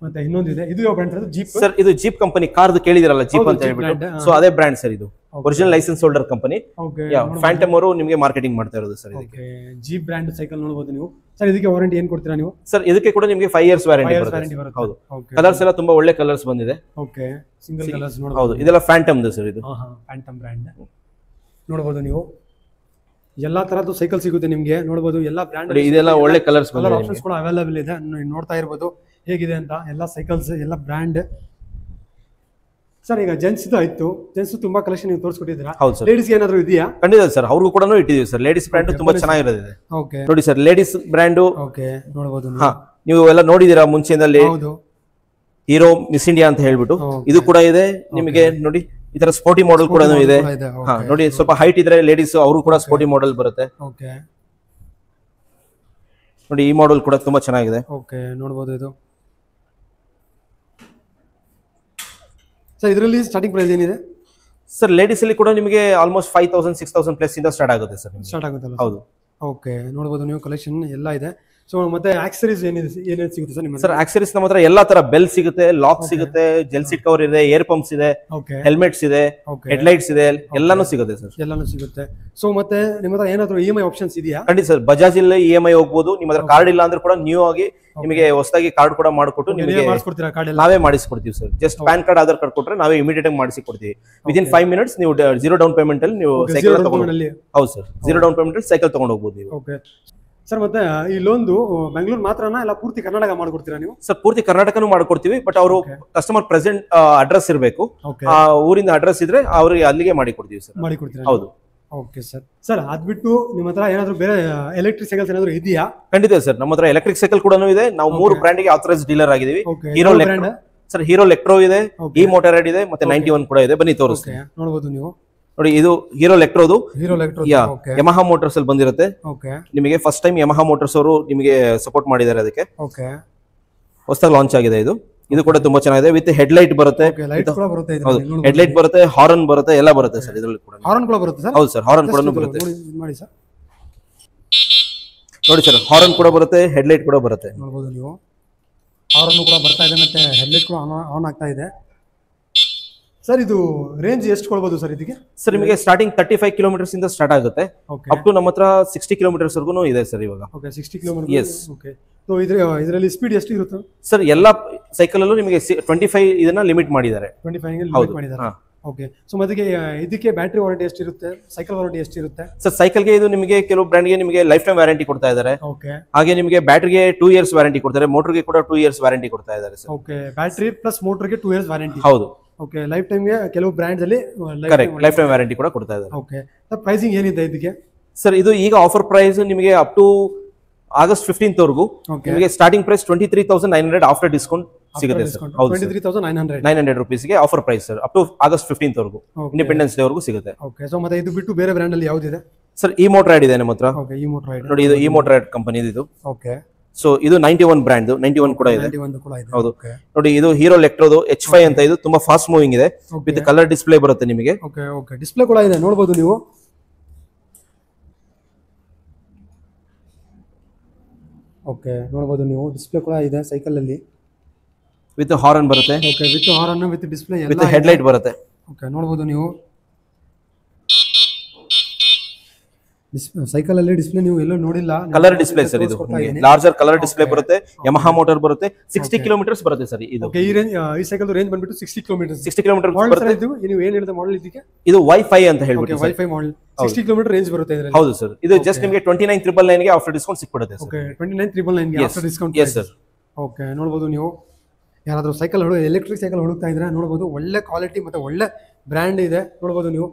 ಮತ್ತೆ ಇನ್ನೊಂದು ಇದೆ ಇದು ಯಾವ ಬ್ರ್ಯಾಂಡ್ ಅದು ಜೀಪ್ ಸರ್ ಇದು ಜೀಪ್ ಕಂಪನಿ ಕಾರ್ದು ಕೇಳಿದಿರಲ್ಲ ಜೀಪ್ ಅಂತ ಹೇಳ್ಬಿಟ್ಟು ಸೊ ಅದೇ ಬ್ರ್ಯಾಂಡ್ ಸರ್ ಇದು original licence holder company okay Phantom ಅವರು ನಿಮಗೆ ಮಾರ್ಕೆಟಿಂಗ್ ಮಾಡ್ತಾ ಇರೋದು ಸರ್ ಇದಕ್ಕೆ ಓಕೆ ಜೀಪ್ ಬ್ರ್ಯಾಂಡ್ ಸೈಕಲ್ ನೋಡಬಹುದು ನೀವು ಸರ್ ಇದಕ್ಕೆ ವಾರಂಟಿ ಏನು ಕೊಡ್ತೀರಾ ನೀವು ಸರ್ ಇದಕ್ಕೆ ಕೂಡ ನಿಮಗೆ 5 ಇಯರ್ಸ್ ವ್ಯಾರಂಟಿ ಬರುತ್ತೆ ಹೌದು ಕಲರ್ಸ್ ಎಲ್ಲ ತುಂಬಾ ಒಳ್ಳೆ ಕಲರ್ಸ್ ಬಂದಿದೆ ಓಕೆ ಸಿಂಗಲ್ ಕಲರ್ಸ್ ನೋಡಬಹುದು ಹೌದು ಇದೆಲ್ಲ ಫ್ಯಾಂಟಮ್ ಸರ್ ಇದು ಫ್ಯಾಂಟಮ್ ಬ್ರ್ಯಾಂಡ್ ನೋಡಬಹುದು ನೀವು ಎಲ್ಲಾ ತರದ್ದು ಸೈಕಲ್ ಸಿಗುತ್ತೆ ನಿಮಗೆ ನೋಡಬಹುದು ಎಲ್ಲಾ ಬ್ರ್ಯಾಂಡ್ ಇದೆಲ್ಲ ಒಳ್ಳೆ ಕಲರ್ಸ್ ಕಲರ್ ಆಪ್ಷನ್ಸ್ ಕೂಡ ಅವೈಲೇಬಲ್ ಇದೆ ನೀವು ನೋಡ್ತಾ ಇರಬಹುದು ಹೇಗಿದೆ ಅಂತ ಎಲ್ಲ ಸೈಕಲ್ಸ್ ಎಲ್ಲ ಬ್ರ್ಯಾಂಡ್ ಸರ್ ಈಗ ಜೆಂಟ್ಸ್ ಆಯ್ತು ಜೆಂಟ್ಸ್ ತುಂಬಾ ಕಲೆಕ್ಷನ್ ನೀವು ತೋರಿಸ್ಕೊಟ್ಟಿದ್ದೀರಾ ಹೌದು ಸರ್ ಲೇಡೀಸ್ ಏನಾದ್ರು ಇದೆಯಾ ಖಂಡಿತ ಸರ್ ಅವ್ರಿಗೂ ಕೂಡ ಇಟ್ಟಿದ್ದೀವಿ ಸರ್ ಲೇಡೀಸ್ ಬ್ರ್ಯಾಂಡ್ ತುಂಬಾ ಚೆನ್ನಾಗಿರೋದಿದೆ ಓಕೆ ನೋಡಿ ಸರ್ ಲೇಡೀಸ್ ಬ್ರ್ಯಾಂಡ್ ಓಕೆ ನೋಡಬಹುದು ಹಾ ನೀವು ಎಲ್ಲ ನೋಡಿದೀರಾ ಮುಂಚೆನಲ್ಲಿ ಹೌದು ಹೀರೋ ಮಿಸ್ ಇಂಡಿಯಾ ಅಂತ ಹೇಳ್ಬಿಟ್ಟು ಇದು ಕೂಡ ಇದೆ ನಿಮಗೆ ನೋಡಿ ಈ ತರ ಸ್ಪೋರ್ಟಿ ಮಾಡೆಲ್ ಕೂಡ ಇದೆ ಹಾ ನೋಡಿ ಸ್ವಲ್ಪ ಹೈಟ್ ಇದ್ರೆ ಲೇಡೀಸ್ ಅವರು ಕೂಡ ಸ್ಪೋರ್ಟಿ ಮಾಡೆಲ್ ಬರುತ್ತೆ ಓಕೆ ನೋಡಿ ಈ ಮಾಡೆಲ್ ಕೂಡ ತುಂಬಾ ಚೆನ್ನಾಗಿದೆ ಓಕೆ ನೋಡಬಹುದು ಇದು ಸರ್ ಇದರಲ್ಲಿ ಸ್ಟಾರ್ಟಿಂಗ್ ಪ್ರೈಸ್ ಏನಿದೆ ಸರ್ ಲೇಡೀಸ್ ಅಲ್ಲಿ ಕೂಡ ನಿಮಗೆ ಆಲ್ಮೋಸ್ಟ್ 5,000 6,000+ ಇಂದ ಸ್ಟಾರ್ಟ್ ಆಗುತ್ತೆ ಸರ್ ಸ್ಟಾರ್ಟ್ ಆಗುತ್ತಲ್ಲ ಹೌದು ಓಕೆ ನೋಡಬಹುದು ನೀವು ಕಲೆಕ್ಷನ್ ಎಲ್ಲ ಇದೆ ಸೊ ಮತ್ತೆ ಆಕ್ಸರೀಸ್ ಏನೇನು ಸಿಗುತ್ತೆ ಸರ್ ನಿಮ್ಮ ಸರ್ ಆಕ್ಸರೀಸ್ ನಮ್ಮ ಹತ್ರ ಎಲ್ಲಾ ತರ ಬೆಲ್ ಸಿಗುತ್ತೆ ಲಾಕ್ ಸಿಗುತ್ತೆ ಜೆಲ್ ಸೀಟ್ ಕವರ್ ಇದೆ ಏರ್ ಪಂಪ್ಸ್ ಇದೆ ಓಕೆ ಹೆಲ್ಮೆಟ್ಸ್ ಇದೆ ಹೆಡ್ ಲೈಟ್ಸ್ ಇದೆ ಎಲ್ಲಾನು ಸಿಗುತ್ತೆ ಸರ್ ಎಲ್ಲಾನು ಸಿಗುತ್ತೆ ಸೊ ಮತ್ತೆ ನಿಮ್ಮ ಹತ್ರ ಏನಾದ್ರು EMI ಆಪ್ಷನ್ಸ್ ಇದೆಯಾ ಖಂಡಿತ ಸರ್ ಬಜಾಜ್ ಇಲ್ಲಿ EMI ಹೋಗಬಹುದು ನಿಮ್ಮ ಹತ್ರ ಕಾರ್ಡ್ ಇಲ್ಲ ಅಂದ್ರೆ ಕೂಡ ನ್ಯೂ ಆಗಿ ನಿಮಗೆ ಹೊಸದಾಗಿ ಕಾರ್ಡ್ ಕೂಡ ಮಾಡಿಕೊಟ್ಟು ನಿಮಗೆ ಮಾಡಿಸ್ಕೊಡ್ತೀರಾ ಕಾರ್ಡ್ ಎಲ್ಲ ನಾವೇ ಮಾಡಿಸ್ಕೊಡ್ತೀವಿ sir just pan card Aadhaar card ಕೊಟ್ರೆ ನಾವೇ ಇಮಿಡಿಯೇಟ್ ಆಗಿ ಮಾಡಿಸಿ ಕೊಡ್ತೀವಿ ವಿದಿನ್ 5 ಮಿನಿಟ್ಸ್ ನೀವು 0 ಡೌನ್ ಪೇಮೆಂಟ್ ಅಲ್ಲಿ ನೀವು ಸೈಕಲ್ ತಗೊಂಡು ಹೌದು ಸರ್ 0 ಡೌನ್ ಪೇಮೆಂಟ್ ಅಲ್ಲಿ ಸೈಕಲ್ ತಗೊಂಡು ಹೋಗಬಹುದು ನೀವು ಓಕೆ ಸರ್ ಮತ್ತೆ ಈ ಲೋನ್ದು ಬೆಂಗಳೂರು ಮಾತ್ರನಾ ಇಲ್ಲ ಪೂರ್ತಿ ಕರ್ನಾಟಕ ಮಾಡ್ಕೊಡ್ತೀರಾ ನೀವು ಸರ್ ಪೂರ್ತಿ ಕರ್ನಾಟಕನೂ ಮಾಡ್ಕೊಡ್ತೀವಿ ಬಟ್ ಅವರು ಕಸ್ಟಮರ್ ಪ್ರೆಸೆಂಟ್ ಅಡ್ರೆಸ್ ಇರಬೇಕು ಆ ಊರಿಂದ ಅಡ್ರೆಸ್ ಇದ್ರೆ ಅವ್ರಿಗೆ ಅಲ್ಲಿಗೆ ಮಾಡಿ ಕೊಡ್ತೀವಿ ಸರ್ ಮಾಡಿ ಕೊಡ್ತೀರಾ ಹೌದು ಓಕೆ ಸರ್ ಸರ್ ಅದ್ಬಿಟ್ಟು ನಿಮ್ಮ ಹತ್ರ ಏನಾದ್ರು ಬೇರೆ ಎಲೆಕ್ಟ್ರಿಕ್ ಸೈಕಲ್ಸ್ ಏನಾದ್ರು ಇದೆಯಾ ಖಂಡಿತ ಸರ್ ನಮ್ಮ ಹತ್ರ ಎಲೆಕ್ಟ್ರಿಕ್ ಸೈಕಲ್ ಕೂಡ ಇದೆ ನಾವು 3 ಬ್ರ್ಯಾಂಡ್ ಗೆ ಆಥರೈಸ್ಡ್ ಡೀಲರ್ ಆಗಿದ್ದೀವಿ ಹೀರೋ ಸರ್ ಹೀರೋ ಲೆಕ್ಟ್ರೋ ಇದೆ, ಇ ಮೋಟರೈಡ್ ಇದೆ, ಮತ್ತೆ 91 ಕೂಡ ಇದೆ. ಬನ್ನಿ ತೋರಿಸ್ತೀನಿ. ನೋಡಬಹುದು ನೀವು. ನೋಡಿ ಇದು ಹೀರೋ ಲೆಕ್ಟ್ರೋದು. ಯಮಹಾ ಮೋಟರ್ಸ್ ಅಲ್ಲಿ ಬಂದಿರುತ್ತೆ. ನಿಮಗೆ ಫಸ್ಟ್ ಟೈಮ್ ಯಮಹಾ ಮೋಟರ್ಸ್ ಅವರು ನಿಮಗೆ ಸಪೋರ್ಟ್ ಮಾಡಿದ್ದಾರೆ. ಅದಕ್ಕೆ ಹೊಸದಾಗಿ ಲಾಂಚ್ ಆಗಿದೆ ಇದು. ಇದು ಕೂಡ ತುಂಬಾ ಚೆನ್ನಾಗಿದೆ. ವಿತ್ ಹೆಡ್ ಲೈಟ್ ಬರುತ್ತೆ, ಹೆಡ್ ಲೈಟ್ ಬರುತ್ತೆ, ಹಾರ್ನ್ ಬರುತ್ತೆ, ಎಲ್ಲ ಬರುತ್ತೆ ಸರ್. ಇದರಲ್ಲಿ ಕೂಡ ಹಾರ್ನ್ ಕೂಡ ಬರುತ್ತೆ ಸರ್. ಹೌದು ಸರ್, ಹಾರ್ನ್ ಕೂಡ ಬರುತ್ತೆ. ನೋಡಿ ಸರ್, ಹಾರ್ನ್ ಕೂಡ ಬರುತ್ತೆ, ಹೆಡ್ ಲೈಟ್ ಕೂಡ ಬರುತ್ತೆ. ನೋಡಬಹುದು ನೀವು. ಹಾರ್ನ್ ಕೂಡ ಬರ್ತಾ ಇದೆ, ಮತ್ತೆ ಹೆಡ್ ಲೈಟ್ ಕೂಡ ಆನ್ ಆಗ್ತಾ ಇದೆ. ಸರ್ ಇದು ರೇಂಜ್ ಎಷ್ಟು ಕೊಡಬಹುದು ಸರ್ ಇದಕ್ಕೆ? ಸರ್ ನಿಮಗೆ ಸ್ಟಾರ್ಟಿಂಗ್ 35 ಕಿಲೋಮೀಟರ್ಸ್ ಇಂದ ಸ್ಟಾರ್ಟ್ ಆಗುತ್ತೆ. ಅಪ್ ಟು ನಮ್ಮ ಹತ್ರ 60 ಕಿಲೋಮೀಟರ್ಸ್ ವರೆಗೂ ಇದೆ ಸರ್ ಇವಾಗ. 60 ಕಿಲೋಮೀಟರ್. ಸೊ ಇದರಲ್ಲಿ ಸ್ಪೀಡ್ ಎಷ್ಟು ಇರುತ್ತೆ ಸರ್? ಎಲ್ಲ ಸೈಕಲ್ ಅಲ್ಲೂ ನಿಮಗೆ 25 ಇದನ್ನ ಲಿಮಿಟ್ ಮಾಡಿದ್ದಾರೆ. 25 ಲಿಮಿಟ್ ಮಾಡಿದ್ದಾರೆ. ಓಕೆ. ಸೊ ಮತ್ತೆ ಇದಕ್ಕೆ ಬ್ಯಾಟರಿ ವಾರಂಟಿ ಎಷ್ಟು ಇರುತ್ತೆ? ಸೈಕಲ್ ವಾರಂಟಿ ಎಷ್ಟು ಇರುತ್ತೆ ಸರ್? ಸೈಕಲ್ಗೆ ಇದು ನಿಮಗೆ ಕೆಲವು ಬ್ರ್ಯಾಂಡ್ಗೆ ನಿಮಗೆ ಲೈಫ್ ಟೈಮ್ ವ್ಯಾರಂಟಿ ಕೊಡ್ತಾ ಇದ್ದಾರೆ. ಓಕೆ. ಹಾಗೆ ನಿಮಗೆ ಬ್ಯಾಟರಿಗೆ 2 ಇಯರ್ಸ್ ವ್ಯಾರಂಟಿ ಕೊಡ್ತಾರೆ, ಮೋಟರ್ಗೆ ಕೂಡ 2 ಇಯರ್ಸ್ ವ್ಯಾರಂಟಿ ಕೊಡ್ತಾ ಇದ್ದಾರೆ ಸರ್. ಓಕೆ. ಬ್ಯಾಟರಿ ಪ್ಲಸ್ ಮೋಟರ್ಗೆ 2 ಇಯರ್ಸ್ ವ್ಯಾರಂಟಿ. ಹೌದು. ಓಕೆ. ಲೈಫ್ ಟೈಮ್ಗೆ ಕೆಲವು ಬ್ರ್ಯಾಂಡ್ಸ್ ಅಲ್ಲಿ ಕರೆಕ್ಟ್ ಲೈಫ್ ಟೈಮ್ ವ್ಯಾರಂಟಿ ಕೂಡ ಕೊಡ್ತಾ ಇದ್ದಾರೆ. ಓಕೆ. ಸರ್ ಪ್ರೈಸಿಂಗ್ ಏನಿದೆ ಇದಕ್ಕೆ? ಸರ್ ಇದು ಈಗ ಆಫರ್ ಪ್ರೈಸ್ ನಿಮಗೆ ಅಪ್ ಟು ಆಗಸ್ಟ್ 15th ವರೆಗೂ ನಿಮಗೆ ಸ್ಟಾರ್ಟಿಂಗ್ ಪ್ರೈಸ್ 23,900 ಆಫ್ಟರ್ ಡಿಸ್ಕೌಂಟ್ ಸಿಗುತ್ತೆ ಸರ್. ಹೌದು, 23,900 ರೂಪೀಸ್ಗೆ offer price sir. Up to August 15th ವರೆಗೂ, ಇಂಡಿಪೆಂಡೆನ್ಸ್ ಡೇ ವರೆಗೂ ಸಿಗುತ್ತೆ. ಓಕೆ. ಸೊ ಮತ್ತೆ ಇದು ಬಿಟ್ಟು ಬೇರೆ ಬ್ರ್ಯಾಂಡ್ ಅಲ್ಲಿ ಯಾವ್ದಿದೆ ಸರ್? ಇ ಮೋಟರೈಡ್ ಇದೆ ನಮ್ಮ ಹತ್ರ. ಓಕೆ. ಇ ಮೋಟರೈಡ್ ನೋಡಿ, ಇದು ಇ ಮೋಟರೈಡ್ ಕಂಪನಿ ಇದು. ಓಕೆ. ಸೊ ಇದು 91 ಬ್ರ್ಯಾಂಡ್, 91 ಕೂಡ ಇದೆ. 91 ಕೂಡ ಇದೆ. ಹೌದು. ನೋಡಿ ಇದು ಹೀರೋ ಲೆಕ್ಟ್ರೋದು H5 ಅಂತ. ಇದು ತುಂಬಾ ಫಾಸ್ಟ್ ಮೂವಿಂಗ್ ಇದೆ, ವಿತ್ ಕಲರ್ ಡಿಸ್ಪ್ಲೇ ಬರುತ್ತೆ ನಿಮಗೆ. ಓಕೆ. ಓಕೆ. ಡಿಸ್ಪ್ಲೇ ಕೂಡ ಇದೆ, ನೋಡಬಹುದು ನೀವು. ಓಕೆ. ನೋಡಬಹುದು ನೀವು, ಡಿಸ್ಪ್ಲೇ ಕೂಡ ಇದೆ ಸೈಕಲ್ ಅಲ್ಲಿ. ವಿತ್ ಹಾರ್ನ್ ಬರುತ್ತೆ. Okay. With horn, with display, with head light ಬರುತ್ತೆ. ಓಕೆ. ನೋಡಬಹುದು ನೀವು ಸೈಕಲ್ ಅಲ್ಲಿ ಡಿಸ್ಪ್ಲೇ ನೀವು ಎಲ್ಲೂ ನೋಡಿಲ್ಲ. ಕಲರ್ ಡಿಸ್ಪ್ಲೇ ಸರ್ ಇದು. ಲಾರ್ಜರ್ ಕಲರ್ ಡಿಸ್ಪ್ಲೇ ಬರುತ್ತೆ, ಯಮಹಾ ಮೋಟರ್ ಬರುತ್ತೆ, 60 ಕಿಲೋಮೀಟರ್ಸ್ ಬರುತ್ತೆ ಸರ್ ಇದು. ಓಕೆ. ಈ ಸೈಕಲ್ ರೇಂಜ್ ಬಂದ್ಬಿಟ್ಟು 60 ಕಿಲೋಮೀಟರ್ಸ್. 60 ಕಿಲೋಮೀಟರ್ಸ್ ಬರುತ್ತೆ. ನೀವು ಏನು ಹೇಳಿದ ಮಾಡೆಲ್ ಇದಕ್ಕೆ? ಇದು ವೈ5 ಅಂತ ಹೇಳ್ಬಿಟ್ಟು ವೈ5 ಮಾಡೆಲ್ 60 ಕಿಲೋಮೀಟರ್ ರೇಂಜ್ ಬರುತ್ತೆ ಇದರಲ್ಲಿ. ಹೌದು ಸರ್. ಇದು ಜಸ್ಟ್ ನಿಮಗೆ 29,999 ಗೆ ಆಫ್ಟರ್ ಡಿಸ್ಕೌಂಟ್ ಸಿಕ್ಬಿಡುತ್ತೆ ಸರ್. ಓಕೆ. 29,999 ಗೆ after discount. Yes sir. Okay. ನೋಡಬಹುದು ನೀವು. ಯಾರಾದರೂ ಸೈಕಲ್ ಎಲೆಕ್ಟ್ರಿಕ್ ಸೈಕಲ್ ಹುಡುಕ್ತಾ ಇದ್ರೆ ನೋಡಬಹುದು. ಒಳ್ಳೆ ಕ್ವಾಲಿಟಿ ಮತ್ತೆ ಒಳ್ಳೆ ಬ್ರ್ಯಾಂಡ್ ಇದೆ, ನೋಡಬಹುದು ನೀವು.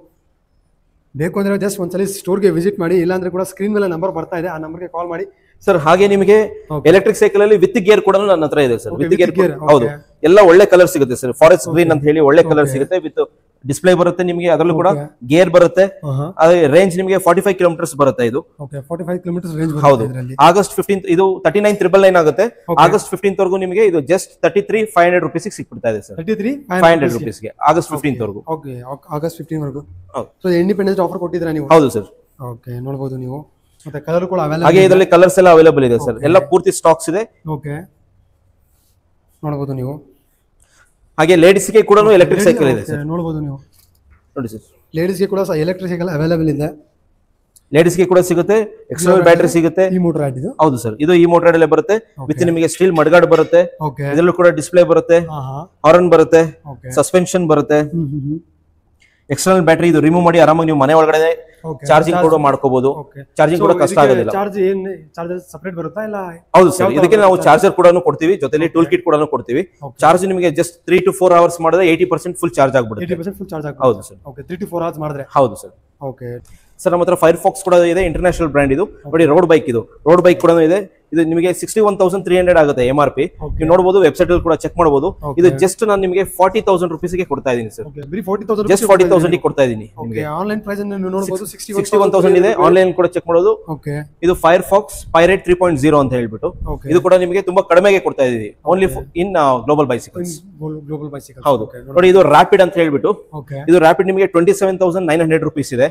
ಬೇಕು ಅಂದ್ರೆ ಜಸ್ಟ್ ಒಂದ್ಸಲಿ ಸ್ಟೋರ್ಗೆ ವಿಸಿಟ್ ಮಾಡಿ, ಇಲ್ಲಾಂದ್ರೆ ಕೂಡ ಸ್ಕ್ರೀನ್ ಮೇಲೆ ನಂಬರ್ ಬರ್ತಾ ಇದೆ, ಆ ನಂಬರ್ಗೆ ಕಾಲ್ ಮಾಡಿ ಸರ್. ಹಾಗೆ ನಿಮಗೆ ಎಲೆಕ್ಟ್ರಿಕ್ ಸೈಕಲ್ ಅಲ್ಲಿ ವಿತ್ ಗೇರ್ ಕೂಡ ನನ್ನ ಹತ್ರ ಇದೆ ಸರ್. With gear. ಹೌದು. ಎಲ್ಲ ಒಳ್ಳೆ ಕಲರ್ ಸಿಗುತ್ತೆ ಸರ್. ಫಾರೆಸ್ಟ್ ಗ್ರೀನ್ ಅಂತ ಹೇಳಿ ಒಳ್ಳೆ ಕಲರ್ ಸಿಗುತ್ತೆ. ವಿತ್ ಡಿಸ್ಪ್ಲೇ ಬರುತ್ತೆ ನಿಮಗೆ, ಅದರಲ್ಲೂ ಕೂಡ ಗೇರ್ ಬರುತ್ತೆ. ಅದೇ ರೇಂಜ್ ನಿಮಗೆ 45 ಕಿಲೋಮೀಟರ್ಸ್ ಬರುತ್ತೆ ಇದು. ಓಕೆ. 45 ಕಿಲೋಮೀಟರ್ಸ್ ರೇಂಜ್ ಬರುತ್ತೆ. ಹೌದು. ಆಗಸ್ಟ್ 15th ಇದು 39,999 ಆಗುತ್ತೆ. ಆಗಸ್ಟ್ 15th ವರೆಗೂ ನಿಮಗೆ ಇದು ಜಸ್ಟ್ 33,500 ರೂಪೀಸ್ ಸಿಕ್ಬಿಡ್ತಾ ಇದೆ ಸರ್. 33,500 ರೂಪೀಸ್ಗೆ ಆಗಸ್ಟ್ 15th ವರೆಗೂ. ಓಕೆ. ಆಗಸ್ಟ್ 15 ವರೆಗೂ. ಸೊ ಇಂಡಿಪೆಂಡೆನ್ಸ್ ಆಫರ್ ಕೊಟ್ಟಿದ್ದೀರಾ ನೀವು? ಹೌದು ಸರ್. ಓಕೆ. ನೋಡಬಹುದು ನೀವು. ಮತ್ತೆ ಕಲರ್ ಕೂಡ ಅವೈಲೇಬಲ್. ಹಾಗೆ ಇದರಲ್ಲಿ ಕಲರ್ಸ್ ಎಲ್ಲ ಅವೈಲೇಬಲ್ ಇದೆ ಸರ್. ಎಲ್ಲ ಪೂರ್ತಿ ಸ್ಟಾಕ್ಸ್ ಇದೆ. ಓಕೆ. ನೋಡಬಹುದು ನೀವು. ಹಾಗೆ ಲೇಡೀಸ್ಗೆ ಕೂಡ ಎಲೆಕ್ಟ್ರಿಕ್ ಸೈಕಲ್ ಇದೆ ಸರ್. ನೋಡಬಹುದು ನೀವು. ನೋಡಿ ಸರ್, ಲೇಡೀಸ್ಗೆ ಕೂಡ ಎಲೆಕ್ಟ್ರಿಕ್ ಸೈಕಲ್ ಅವೈಲೇಬಲ್ ಇದೆ. ಲೇಡೀಸ್ಗೆ ಕೂಡ ಸಿಗುತ್ತೆ. ಎಕ್ಸ್ಟರ್ನಲ್ ಬ್ಯಾಟರಿ ಸಿಗುತ್ತೆ. ಈ ಮೋಟರ್ ಆಡ್ ಇದು. ಹೌದು ಸರ್. ಇದು ಈ ಮೋಟರ್ ಅಲ್ಲೇ ಬರುತ್ತೆ. ವಿತ್ ನಿಮಗೆ ಸ್ಟೀಲ್ ಮಡ್ಗಾರ್ಡ್ ಬರುತ್ತೆ. ಓಕೆ. ಇದರಲ್ಲೂ ಕೂಡ ಡಿಸ್ಪ್ಲೇ ಬರುತ್ತೆ, ಹಾರ್ನ್ ಬರುತ್ತೆ, ಸಸ್ಪೆನ್ಷನ್ ಬರುತ್ತೆ. ಎಕ್ಸ್ಟರ್ನಲ್ ಬ್ಯಾಟರಿ ಇದು ರಿಮೂವ್ ಮಾಡಿ ಆರಾಮಾಗಿ ನೀವು ಮನೆ ಒಳಗಡೆ ಚಾರ್ಜಿಂಗ್ ಕೂಡ ಮಾಡ್ಕೋಬಹುದು. ಚಾರ್ಜಿಂಗ್ ಕೂಡ ಕಷ್ಟ ಆಗೋದಿಲ್ಲ. ಚಾರ್ಜರ್ ಸಪರೇಟ್ ಬರುತ್ತಾ ಇಲ್ಲ? ಹೌದು ಸರ್. ಇದಕ್ಕೆ ನಾವು ಚಾರ್ಜರ್ ಕೂಡ ಕೊಡ್ತೀವಿ, ಜೊತೆಲಿ ಟೂಲ್ ಕಿಟ್ ಕೂಡ ಕೊಡ್ತೀವಿ. ಚಾರ್ಜ್ ನಿಮಗೆ ಜಸ್ಟ್ 3 to 4 ಅವರ್ಸ್ ಮಾಡಿದ್ರೆ 80% ಫುಲ್ ಚಾರ್ಜ್ ಆಗ್ಬಿಡುತ್ತೆ. 80% ಫುಲ್ ಚಾರ್ಜ್ ಆಗುತ್ತೆ. ಹೌದು ಸರ್. ಓಕೆ. 3 to 4 ಅವರ್ಸ್ ಮಾಡಿದ್ರೆ. ಹೌದು ಸರ್. ಓಕೆ. ಸರ್ ನಮ್ಮ ಹತ್ರ ಫೈರ್ಫಾಕ್ಸ್ ಕೂಡ ಇದೆ, ಇಂಟರ್ನ್ಯಾಷನಲ್ ಬ್ರ್ಯಾಂಡ್ ಇದು. ನೋಡಿ ರೋಡ್ ಬೈಕ್ ಇದು. ರೋಡ್ ಬೈಕ್ ಕೂಡ ಇದೆ. ಇದು ನಿಮಗೆ 61,300 ಆಗುತ್ತೆ MRP. ನೀವು ನೋಡಬಹುದು, ವೆಬ್ಸೈಟ್ ಅಲ್ಲಿ ಕೂಡ ಚೆಕ್ ಮಾಡಬಹುದು. ಇದು ಜಸ್ಟ್ ನಾನು ನಿಮಗೆ 40,000 ರೂಪೀಸ್ಗೆ ಕೊಡ್ತಾ ಇದೀನಿ ಸರ್. ಜಸ್ಟ್ 40,000 ಗೆ ಕೊಡ್ತಾ ಇದೀನಿ ನಿಮಗೆ. ಆನ್ಲೈನ್ ಪ್ರೈಸ್ ಅನ್ನು ನೋಡಬಹುದು. 61,000 ಇದೆ. ಆನ್ಲೈನ್ ಕೂಡ ಚೆಕ್ ಮಾಡೋದು. ಓಕೆ. ಇದು ಫೈರ್ಫಾಕ್ಸ್ ಪೈರೇಟ್ 3.0 ಅಂತ ಹೇಳ್ಬಿಟ್ಟು ಇದು ಕೂಡ ನಿಮಗೆ ತುಂಬಾ ಕಡಿಮೆಗೆ ಕೊಡ್ತಾ ಇದೀವಿ. Only in global bicycles. ಹೌದು. ನೋಡಿ ಇದು ರ್ಯಾಪಿಡ್ ಅಂತ ಹೇಳ್ಬಿಟ್ಟು. ಇದು ರ್ಯಾಪಿಡ್ ನಿಮಗೆ 27,900 ರೂಪೀಸ್ ಇದೆ.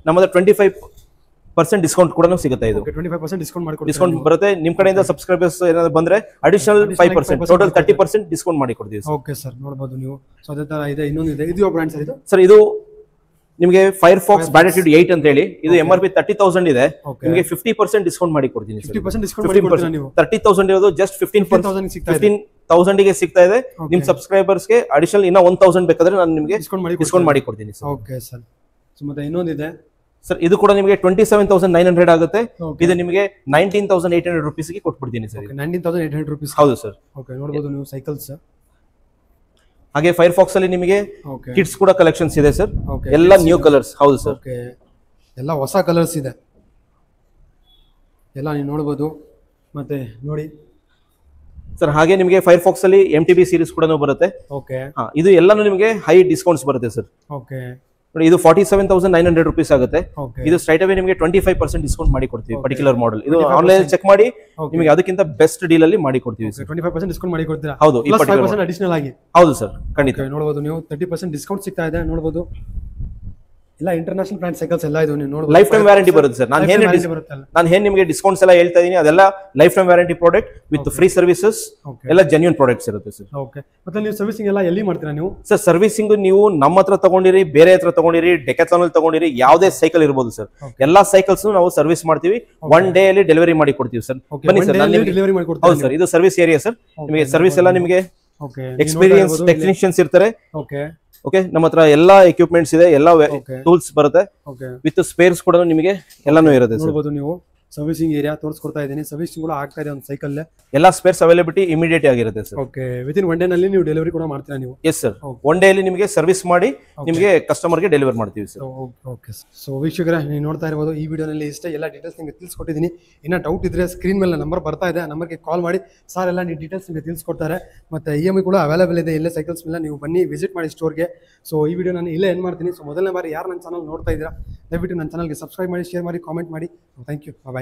ನಮ್ಮದು 25% ಡಿಸ್ಕೌಂಟ್ ಕೂಡ ಸಿಗುತ್ತೆ. ಇದು 25% ಡಿಸ್ಕೌಂಟ್ ಬರುತ್ತೆ. ನಿಮ್ ಕಡೆಯಿಂದ ಸಬ್ಸ್ಕ್ರೈಬರ್ಸ್ ಏನಾದ್ರು ಬಂದ್ರೆ ಅಡಿಷನಲ್ 5%, ಟೋಟಲ್ 30% ಡಿಸ್ಕೌಂಟ್ ಮಾಡಿ ಕೊಡ್ತೀವಿ. Okay sir. ನೋಡಬಹುದು ನೀವು. ಸೊ ಅದೇ ತರ ಇದೆ. ಇನ್ನೊಂದು ಇದೆ. ಇದು ಯಾವ ಬ್ರ್ಯಾಂಡ್ ಸರ್ ಇದು? ಸರ್ ಇದು ನಿಮಗೆ ಫೈರ್ಫಾಕ್ಸ್ ಬ್ಯಾಟೆಟ್ಯೂಡ್ 8 ಅಂತ ಹೇಳಿ. ಇದು MRP 30,000 ಇದೆ. ನಿಮಗೆ 50% ಡಿಸ್ಕೌಂಟ್ ಮಾಡಿ ಕೊಡ್ತೀನಿ. 50% ಡಿಸ್ಕೌಂಟ್ ಮಾಡಿ ಕೊಡ್ತೀರಾ ನೀವು? 30,000 ಇರೋದು ಜಸ್ಟ್ 15,000 ಗೆ ಸಿಗ್ತಾ ಇದೆ. ನಿಮ್ ಸಬ್ಸ್ಕ್ರೈಬರ್ಸ್ ಗೆ ಅಡಿಷನಲ್ ಇನ್ನ 1,000 ಬೇಕಾದ್ರೆ ನಾನು ನಿಮಗೆ ಡಿಸ್ಕೌಂಟ್ ಮಾಡಿ ಕೊಡ್ತೀನಿ ಸರ್. Okay sir. ಸೊ ಮತ್ತೆ ಇನ್ನೊಂದು ಇದೆ ಸರ್. ಇದು ಕೂಡ ನಿಮಗೆ 27,900 ಆಗುತ್ತೆ. ಇದು ನಿಮಗೆ 19,800 ರೂಪೀಸ್ಗೆ ಕೊಟ್ಬಿಡ್ತೀನಿ ಸರ್. 19,800 ರೂಪೀಸ್. ಹೌದು ಸರ್. ಓಕೆ. ನೋಡಬಹುದು ನೀವು ಸೈಕಲ್ಸ್. ಹಾಗೆ ಫೈರ್ಫಾಕ್ಸ್ ಅಲ್ಲಿ ನಿಮಗೆ ಕಿಡ್ಸ್ ಕೂಡ ಕಲೆಕ್ಷನ್ಸ್ ಇದೆ ಸರ್. ಎಲ್ಲ ನ್ಯೂ ಕಲರ್ಸ್. ಹೌದು ಸರ್. ಓಕೆ. ಎಲ್ಲ ಹೊಸ ಕಲರ್ಸ್ ಇದೆ. ಎಲ್ಲ ನೀವು ನೋಡಬಹುದು. ಮತ್ತೆ ನೋಡಿ ಸರ್ ಹಾಗೆ ನಿಮಗೆ ಫೈರ್ಫಾಕ್ಸ್ ಅಲ್ಲಿ MTB ಸೀರೀಸ್ ಕೂಡ ಬರುತ್ತೆ. ಓಕೆ ಇದು ಎಲ್ಲಾನು ನಿಮಗೆ ಹೈ ಡಿಸ್ಕೌಂಟ್ಸ್ ಬರುತ್ತೆ ಸರ್. ಓಕೆ ನೋಡಿ ಇದು 47,900 rupees ಆಗುತ್ತೆ. ಓಕೆ ಇದು ಸ್ಟ್ರೈಟ್ ಅವೇ ನಿಮಗೆ 25% ಡಿಸ್ಕೌಂಟ್ ಮಾಡಿ ಕೊಡ್ತೀವಿ ಪರ್ಟಿಕ್ಯುಲರ್ ಮಾಡೆಲ್. ಇದು ಆನ್ಲೈನ್ ಚೆಕ್ ಮಾಡಿ ನಿಮಗೆ ಅದಕ್ಕಿಂತ ಬೆಸ್ಟ್ ಡೀಲ್ ಅಲ್ಲಿ ಮಾಡಿ ಕೊಡ್ತೀವಿ ಸರ್. 25% ಡಿಸ್ಕೌಂಟ್ ಮಾಡಿ ಕೊಡ್ತೀರಾ? ಹೌದು, ಈ ಪರ್ಟಿಕ್ಯುಲರ್ 5% ಅಡಿಷನಲ್ ಆಗಿ. ಹೌದು ಸರ್, ಖಂಡಿತ ನೋಡಬಹುದು ನೀವು 30% ಡಿಸ್ಕೌಂಟ್ ಸಿಗ್ತಾ ಇದೆ ನೋಡಬಹುದು. ಎಲ್ಲ ಇಂಟರ್ನ್ಯಾಷನಲ್ ಬ್ರಾಂಡ್ ಸೈಕಲ್ಸ್ ಎಲ್ಲ ಇದು ನೀವು ನೋಡಬಹುದು. ಲೈಫ್ ಟೈಮ್ ವ್ಯಾರಂಟಿ ಬರುತ್ತೆ ಸರ್. ನಾನು ಏನ್ ನಿಮಗೆ ಡಿಸ್ಕೌಂಟ್ಸ್ ಎಲ್ಲ ಹೇಳ್ತಾ ಇದೀನಿ ಅದೆಲ್ಲ life time warranty product with free services, ಎಲ್ಲ ಜೆನ್ಯೂನ್ ಪ್ರಾಡಕ್ಟ್ಸ್ ಇರುತ್ತೆ ಸರ್. ಓಕೆ ಮತ್ತೆ ನೀವು ಸರ್ವಿಸಿಂಗ್ ಎಲ್ಲ ಎಲ್ಲಿ ಮಾಡ್ತೀರಾ ನೀವು? ಸರ್ ಸರ್ವಿಸಿಂಗ್ ನೀವು ನಮ್ಮ ಹತ್ರ ತಗೊಂಡಿರಿ, ಬೇರೆ ಹತ್ರ ತಗೊಂಡಿರಿ, ಡೆಕಾಥ್ಲಾನ್ ಅಲ್ಲಿ ತಗೊಂಡಿರಿ, ಯಾವುದೇ ಸೈಕಲ್ ಇರಬಹುದು ಸರ್. ಎಲ್ಲಾ ಸೈಕಲ್ಸ್ ನಾವು ಸರ್ವಿಸ್ ಮಾಡ್ತೀವಿ. 1 day ಅಲ್ಲಿ ಡೆಲಿವರಿ ಮಾಡಿ ಕೊಡ್ತೀವಿ ಸರ್. ಬನ್ನಿ ಸರ್, ನಾನು ಡೆಲಿವರಿ ಮಾಡಿ ಕೊಡ್ತೀನಿ. ಹೌದು ಸರ್, ಇದು ಸರ್ವಿಸ್ ಏರಿಯಾ ಸರ್. ನಿಮಗೆ ಸರ್ವಿಸ್ ಎಲ್ಲ ನಿಮಗೆ ಎಕ್ಸ್ಪೀರಿಯನ್ಸ್ ಟೆಕ್ನಿಷಿಯನ್ಸ್ ಇರ್ತಾರೆ. ಓಕೆ ಓಕೆ, ನಮ್ಮ ಹತ್ರ ಎಲ್ಲಾ ಎಕ್ವಿಪ್ಮೆಂಟ್ಸ್ ಇದೆ, ಎಲ್ಲಾ ಟೂಲ್ಸ್ ಬರುತ್ತೆ, ವಿತ್ ಸ್ಪೇರ್ಸ್ ಕೂಡ ನಿಮಗೆ ಎಲ್ಲಾನು ಇರುತ್ತೆ ಸರ್. ನೋಡಬಹುದು ನೀವು ಸರ್ವಿಸಿಂಗ್ ಏರಿಯಾ ತೋರಿಸ್ಕೊಡ್ತಾ ಇದ್ದೀನಿ. ಸರ್ವಿಸಿಂಗ್ ಕೂಡ ಆಗ್ತಾ ಇದೆ ಒಂದು ಸೈಕಲ್. ಎಲ್ಲಾ ಸ್ಪೇರ್ಸ್ ಅವೈಲಬಿಲಿಟಿ ಇಮಿಡಿಯೇಟ್ ಆಗಿರುತ್ತೆ ಸರ್. ಓಕೆ ವಿತಿನ್ 1 day ನಲ್ಲಿ ನೀವು ಡೆಲಿವರಿ ಕೂಡ ಮಾಡ್ತೀರಾ ನೀವು? ಎಸ್ ಸರ್, 1 day ಅಲ್ಲಿ ನಿಮಗೆ ಸರ್ವಿಸ್ ಮಾಡಿ ನಿಮಗೆ ಕಸ್ಟಮರ್ಗೆ ಡೆಲಿವರ್ ಮಾಡ್ತೀವಿ ಸರ್. ಓಕೆ ಸೊ ವೀಕ್ಷಕರೇ, ನೀವು ನೋಡ್ತಾ ಇರಬಹುದು ಈ ವಿಡಿಯೋನಲ್ಲಿ ಇಷ್ಟೇ ಎಲ್ಲ ಡೀಟೇಲ್ಸ್ ನಿಮಗೆ ತಿಳಿಸ್ಕೊಟ್ಟಿದ್ದೀನಿ. ಇನ್ನ ಡೌಟ್ ಇದ್ರೆ ಸ್ಕ್ರೀನ್ ಮೇಲೆ ನಂಬರ್ ಬರ್ತಾ ಇದೆ, ನಂಬರ್ಗೆ ಕಾಲ್ ಮಾಡಿ ಸರ್ ಎಲ್ಲ ನೀವು ಡೀಟೇಲ್ಸ್ ನಿಮಗೆ ತಿಳಿಸ್ಕೊಡ್ತಾರೆ. ಮತ್ತೆ EMI ಕೂಡ ಅವೈಲೇಬಲ್ ಇದೆ ಇಲ್ಲೇ ಸೈಕಲ್ಸ್ ಮೇಲೆ. ನೀವು ಬನ್ನಿ ವಿಸಿಟ್ ಮಾಡಿ ಸ್ಟೋರ್ಗೆ. ಸೊ ಈ ವಿಡಿಯೋ ನಾನು ಇಲ್ಲೇ ಎಂಡ್ ಮಾಡ್ತೀನಿ. ಸೊ ಮೊದಲನೇ ಬಾರಿ ಯಾರು ನನ್ನ ಚಾನಲ್ ನೋಡ್ತಾ ಇದ್ದೀರಾ ದಯವಿಟ್ಟು ನನ್ನ ಚಾನಲ್ಗೆ ಸಬ್ಸ್ಕ್ರೈಬ್ ಮಾಡಿ, ಶೇರ್ ಮಾಡಿ, ಕಾಮೆಂಟ್ ಮಾಡಿ. Thank you, bye.